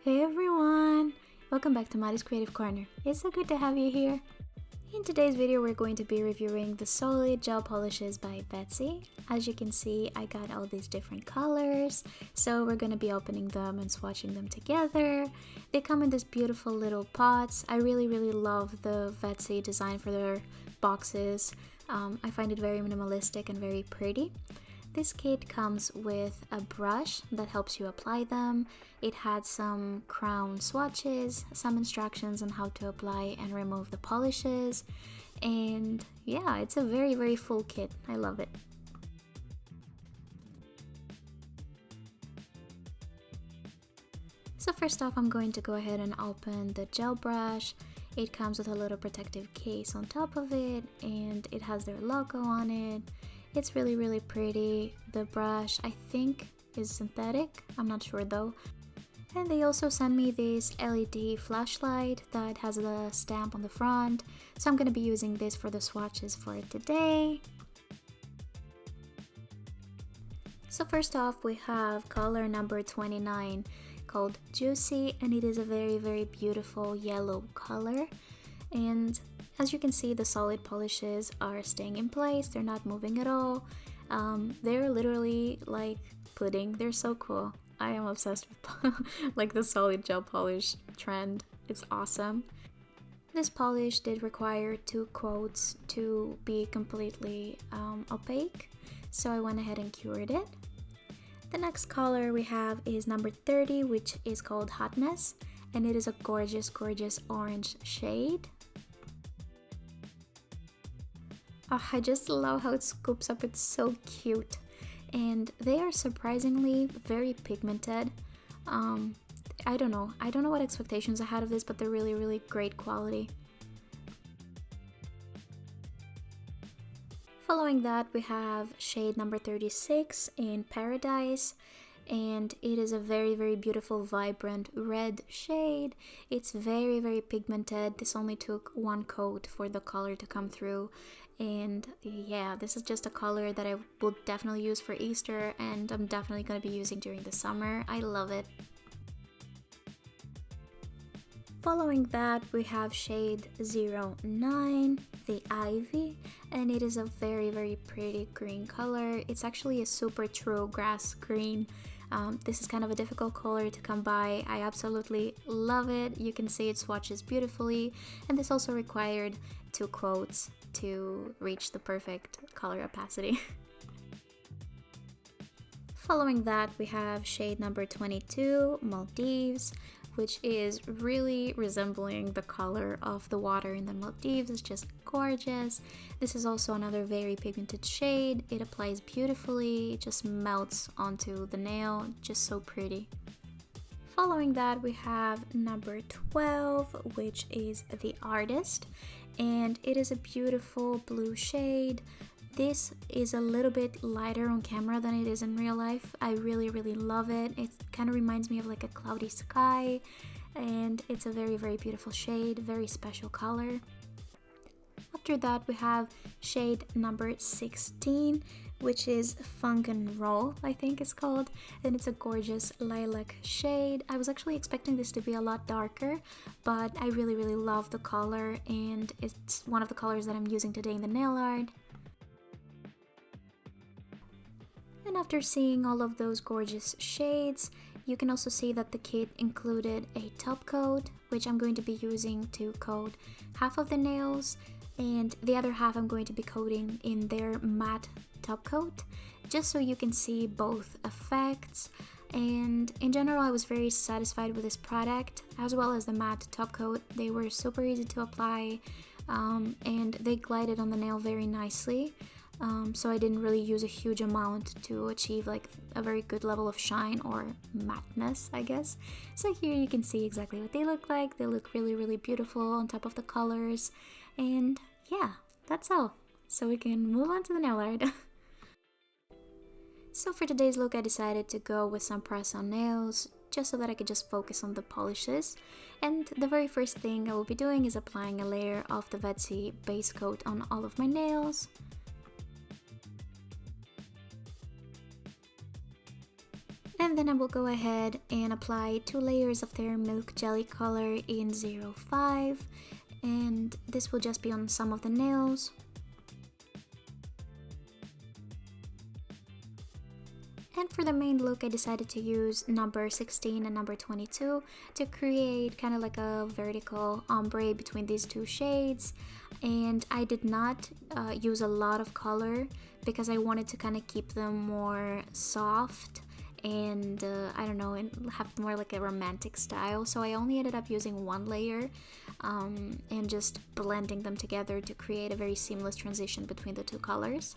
Hey everyone! Welcome back to Maddie's Creative Corner. It's so good to have you here. In today's video, we're going to be reviewing the solid gel polishes by Vettsy. As you can see, I got all these different colors, so we're going to be opening them and swatching them together. They come in these beautiful little pots. I really love the Vettsy design for their boxes. I find it very minimalistic and very pretty. This kit comes with a brush that helps you apply them. It had some crown swatches, some instructions on how to apply and remove the polishes, and yeah, it's a very full kit. I love it. So first off, I'm going to go ahead and open the gel brush. It comes with a little protective case on top of it, and it has their logo on it. It's really pretty. The brush, I think, is synthetic. I'm not sure though. And they also sent me this LED flashlight that has a stamp on the front. So I'm going to be using this for the swatches for today. So first off, we have color number 29 called Juicy, and it is a very beautiful yellow color. And as you can see, the solid polishes are staying in place. They're not moving at all. They're literally like pudding. They're so cool. I am obsessed with like the solid gel polish trend. It's awesome. This polish did require 2 coats to be completely opaque, so I went ahead and cured it. The next color we have is number 30, which is called Hotness, and it is a gorgeous orange shade. Oh, I just love how it scoops up. It's so cute, and they are surprisingly very pigmented. I don't know what expectations I had of this, but they're really great quality. Following that, we have shade number 36 in Paradise, and it is a very beautiful vibrant red shade. It's very pigmented. This only took 1 coat for the color to come through, and yeah, this is just a color that I will definitely use for Easter, and I'm definitely going to be using during the summer. I love it. Following that, we have shade 09, the Ivy, and it is a very pretty green color. It's actually a super true grass green. This is kind of a difficult color to come by. I absolutely love it. You can see it swatches beautifully, and this also required 2 coats to reach the perfect color opacity. Following that, we have shade number 22, Maldives, which is really resembling the color of the water in the Maldives. It's just gorgeous. This is also another very pigmented shade. It applies beautifully, it just melts onto the nail, just so pretty. Following that, we have number 12, which is the Artist, and it is a beautiful blue shade. This is a little bit lighter on camera than it is in real life. I really love it. It kind of reminds me of like a cloudy sky, and it's a very beautiful shade, very special color. After that, we have shade number 16, which is Funk and Roll, I think it's called, and it's a gorgeous lilac shade. I was actually expecting this to be a lot darker, but I really love the color, and it's one of the colors that I'm using today in the nail art. And after seeing all of those gorgeous shades, you can also see that the kit included a top coat, which I'm going to be using to coat half of the nails, and the other half I'm going to be coating in their matte top coat, just so you can see both effects. And in general, I was very satisfied with this product, as well as the matte top coat. They were super easy to apply, and they glided on the nail very nicely. So I didn't really use a huge amount to achieve like a very good level of shine or matteness, I guess. So here you can see exactly what they look like. They look really beautiful on top of the colors, and yeah, that's all. So we can move on to the nail art. So for today's look, I decided to go with some press-on nails, just so that I could just focus on the polishes. And the very first thing I will be doing is applying a layer of the Vettsy base coat on all of my nails. And then I will go ahead and apply 2 layers of their milk jelly color in 05, and this will just be on some of the nails. And for the main look, I decided to use number 16 and number 22 to create kind of like a vertical ombre between these two shades. And I did not use a lot of color because I wanted to kind of keep them more soft and I don't know, and have more like a romantic style. So I only ended up using 1 layer and just blending them together to create a very seamless transition between the 2 colors.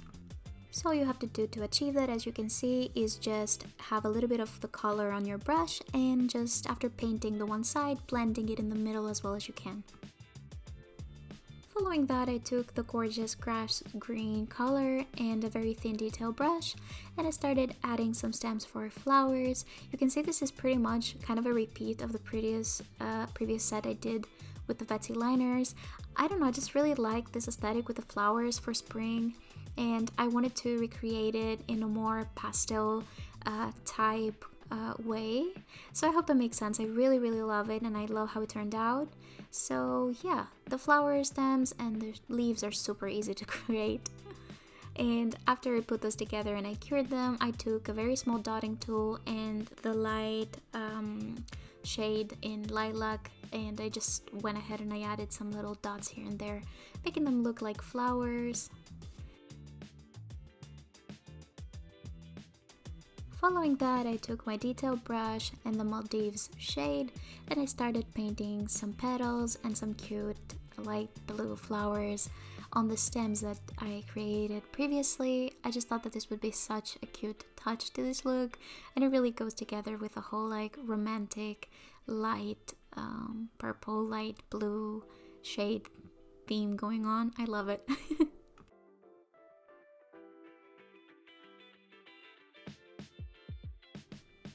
So all you have to do to achieve that, as you can see, is just have a little bit of the color on your brush and just after painting the one side, blending it in the middle as well as you can. Following that, I took the gorgeous grass green color and a very thin detail brush, and I started adding some stems for flowers. You can see this is pretty much kind of a repeat of the previous set I did with the Vettsy liners. I don't know, I just really like this aesthetic with the flowers for spring, and I wanted to recreate it in a more pastel type way. So I hope that makes sense. I really love it, and I love how it turned out. So yeah, the flower stems and the leaves are super easy to create. And after I put those together and I cured them, I took a very small dotting tool and the light shade in lilac, and I just went ahead and I added some little dots here and there, making them look like flowers. Following that, I took my detail brush and the Maldives shade and I started painting some petals and some cute light blue flowers on the stems that I created previously. I just thought that this would be such a cute touch to this look, and it really goes together with a whole like romantic light purple, light blue shade theme going on. I love it.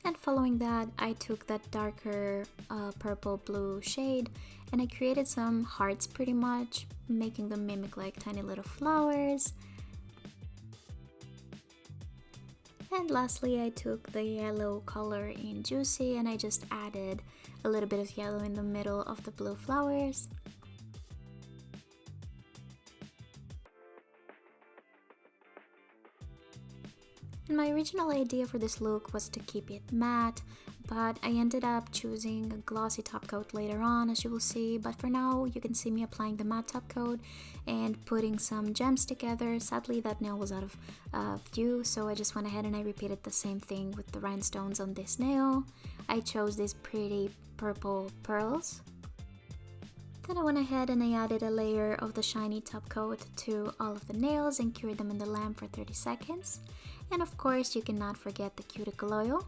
And following that, I took that darker purple blue shade and I created some hearts pretty much, making them mimic like tiny little flowers. And lastly, I took the yellow color in Juicy and I just added a little bit of yellow in the middle of the blue flowers. And my original idea for this look was to keep it matte, but I ended up choosing a glossy top coat later on, as you will see. But for now, you can see me applying the matte top coat and putting some gems together. Sadly, that nail was out of view, so I just went ahead and I repeated the same thing with the rhinestones on this nail. I chose these pretty purple pearls. Then I went ahead and I added a layer of the shiny top coat to all of the nails and cured them in the lamp for 30 seconds. And of course, you cannot forget the cuticle oil.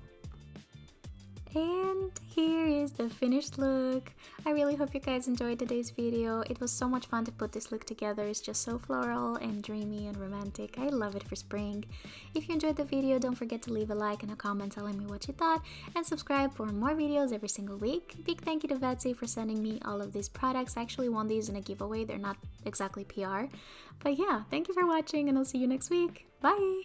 And here is the finished look. I really hope you guys enjoyed today's video. It was so much fun to put this look together. It's just so floral and dreamy and romantic. I love it for spring. If you enjoyed the video, don't forget to leave a like and a comment telling me what you thought, and subscribe for more videos every single week. Big thank you to Vettsy for sending me all of these products. I actually won these in a giveaway. They're not exactly PR. But yeah, thank you for watching and I'll see you next week. Bye!